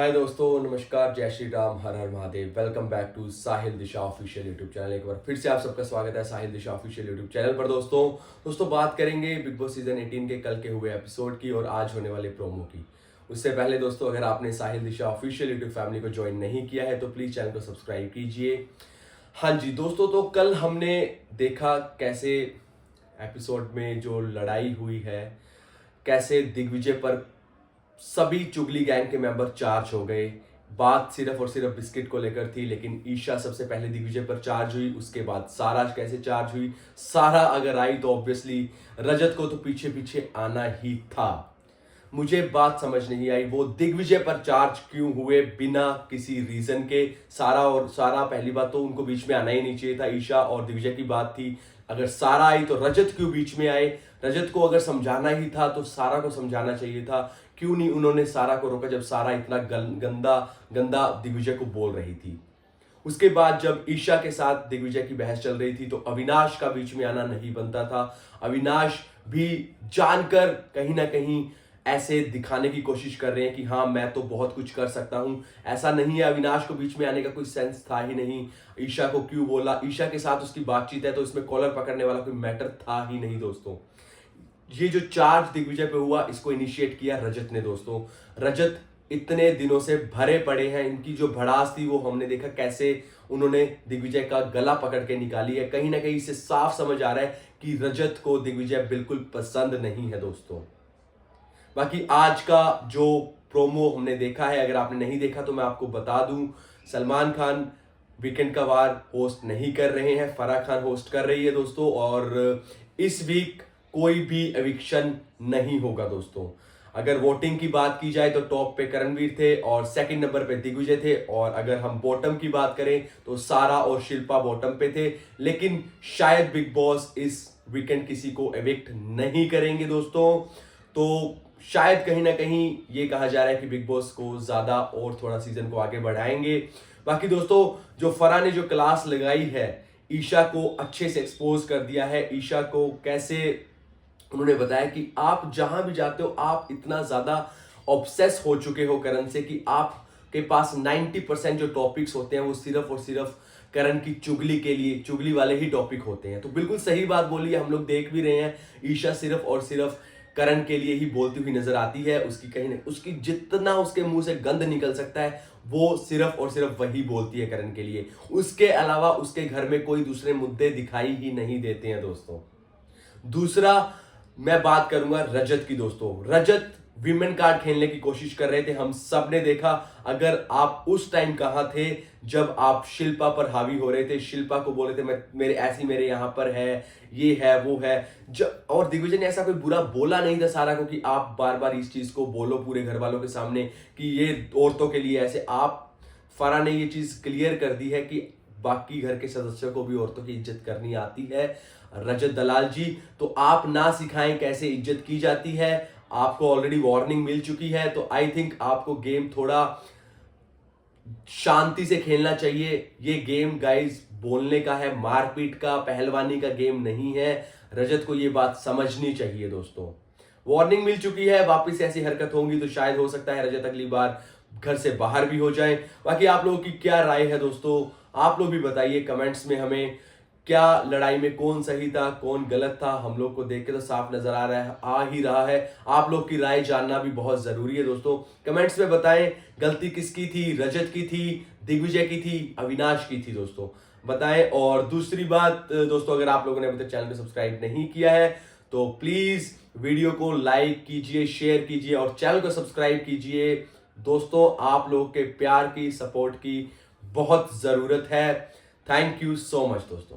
हाय दोस्तों, नमस्कार, जय श्री राम, हर हर Mahadev. Welcome back to Sahil Disha official YouTube channel. एक बार फिर से आप सबका स्वागत है Sahil Disha official YouTube channel पर। दोस्तों बात करेंगे बिग बॉस सीजन 18 के कल के हुए एपिसोड की और आज होने वाले प्रोमो की। उससे पहले दोस्तों, अगर आपने साहिल दिशा ऑफिशियल यूट्यूब फैमिली को ज्वाइन नहीं किया है तो प्लीज चैनल को सब्सक्राइब कीजिए। हाँ जी दोस्तों, तो कल हमने देखा कैसे एपिसोड में जो लड़ाई हुई है, कैसे दिग्विजय पर सभी चुगली गैंग के मेंबर चार्ज हो गए। बात सिर्फ और सिर्फ बिस्किट को लेकर थी, लेकिन ईशा सबसे पहले दिग्विजय पर चार्ज हुई, उसके बाद सारा कैसे चार्ज हुई। सारा अगर आई तो ऑब्वियसली रजत को तो पीछे पीछे आना ही था। मुझे बात समझ नहीं आई वो दिग्विजय पर चार्ज क्यों हुए बिना किसी रीजन के। सारा पहली बात तो उनको बीच में आना ही नहीं चाहिए था। ईशा और दिग्विजय की बात थी, अगर सारा आई तो रजत क्यों बीच में आए। रजत को अगर समझाना ही था तो सारा को समझाना चाहिए था। क्यों नहीं उन्होंने सारा को रोका जब सारा इतना गंदा गंदा दिग्विजय को बोल रही थी। उसके बाद जब ईशा के साथ दिग्विजय की बहस चल रही थी तो अविनाश का बीच में आना नहीं बनता था। अविनाश भी जानकर कहीं ना कहीं ऐसे दिखाने की कोशिश कर रहे हैं कि हाँ मैं तो बहुत कुछ कर सकता हूं। ऐसा नहीं है, अविनाश को बीच में आने का कोई सेंस था ही नहीं। ईशा को क्यों बोला, ईशा के साथ उसकी बातचीत है तो इसमें कॉलर पकड़ने वाला कोई मैटर था ही नहीं। दोस्तों ये जो चार्ज दिग्विजय पे हुआ, इसको इनिशिएट किया रजत ने। दोस्तों रजत इतने दिनों से भरे पड़े हैं, इनकी जो भड़ास थी वो हमने देखा कैसे उन्होंने दिग्विजय का गला पकड़ के निकाली है। कहीं ना कहीं इससे साफ समझ आ रहा है कि रजत को दिग्विजय बिल्कुल पसंद नहीं है। दोस्तों बाकी आज का जो प्रोमो हमने देखा है, अगर आपने नहीं देखा तो मैं आपको बता दूं, सलमान खान वीकेंड का वार होस्ट नहीं कर रहे हैं, फराह खान होस्ट कर रही है दोस्तों। और इस वीक कोई भी एविक्शन नहीं होगा। दोस्तों अगर वोटिंग की बात की जाए तो टॉप पे करणवीर थे और सेकंड नंबर पे दिग्विजय थे, और अगर हम बॉटम की बात करें तो सारा और शिल्पा बॉटम पे थे। लेकिन शायद बिग बॉस इस वीकेंड किसी को एविक्ट नहीं करेंगे दोस्तों। तो शायद कहीं ना कहीं ये कहा जा रहा है कि बिग बॉस को ज्यादा और थोड़ा सीजन को आगे बढ़ाएंगे। बाकी दोस्तों जो फराह ने जो क्लास लगाई है, ईशा को अच्छे से एक्सपोज कर दिया है। ईशा को कैसे उन्होंने बताया कि आप जहां भी जाते हो आप इतना ज्यादा ऑब्सेस हो चुके हो करण से कि आपके पास 90% जो टॉपिक्स होते हैं वो सिर्फ और सिर्फ करण की चुगली के लिए, चुगली वाले ही टॉपिक होते हैं। तो बिल्कुल सही बात बोली है, हम लोग देख भी रहे हैं ईशा सिर्फ और सिर्फ करण के लिए ही बोलती हुई नजर आती है। उसकी कहीं ना उसकी जितना उसके मुंह से गंद निकल सकता है वो सिर्फ और सिर्फ वही बोलती है करण के लिए। उसके अलावा उसके घर में कोई दूसरे मुद्दे दिखाई ही नहीं देते हैं। दोस्तों दूसरा मैं बात करूंगा रजत की। दोस्तों रजत विमेन कार्ड खेलने की कोशिश कर रहे थे, हम सब ने देखा। अगर आप उस टाइम कहां थे जब आप शिल्पा पर हावी हो रहे थे, शिल्पा को बोले थे मेरे यहां पर है, ये है वो है। और दिग्विजय ने ऐसा कोई बुरा बोला नहीं था सारा को कि आप बार बार इस चीज को बोलो पूरे घर वालों के सामने कि ये औरतों के लिए ऐसे। आप फराह ने ये चीज क्लियर कर दी है कि बाकी घर के सदस्यों को भी औरतों की इज्जत करनी आती है। रजत दलाल जी, तो आप ना सिखाएं कैसे इज्जत की जाती है। आपको ऑलरेडी वार्निंग मिल चुकी है, तो आई थिंक आपको गेम थोड़ा शांति से खेलना चाहिए। ये गेम गाइस बोलने का है, मारपीट का, पहलवानी का गेम नहीं है। रजत को ये बात समझनी चाहिए। दोस्तों वार्निंग मिल चुकी है, वापस ऐसी हरकत होंगी तो शायद हो सकता है रजत अगली बार घर से बाहर भी हो जाए। बाकी आप लोगों की क्या राय है दोस्तों, आप लोग भी बताइए कमेंट्स में हमें। क्या लड़ाई में कौन सही था कौन गलत था, हम लोग को देख के तो साफ नजर आ ही रहा है। आप लोग की राय जानना भी बहुत जरूरी है। दोस्तों कमेंट्स में बताएं गलती किसकी थी, रजत की थी, दिग्विजय की थी, अविनाश की थी। दोस्तों बताएं। और दूसरी बात दोस्तों, अगर आप लोगों ने अभी तक चैनल को सब्सक्राइब नहीं किया है तो प्लीज वीडियो को लाइक कीजिए, शेयर कीजिए और चैनल को सब्सक्राइब कीजिए। दोस्तों आप लोगों के प्यार की, सपोर्ट की बहुत जरूरत है। थैंक यू सो मच दोस्तों।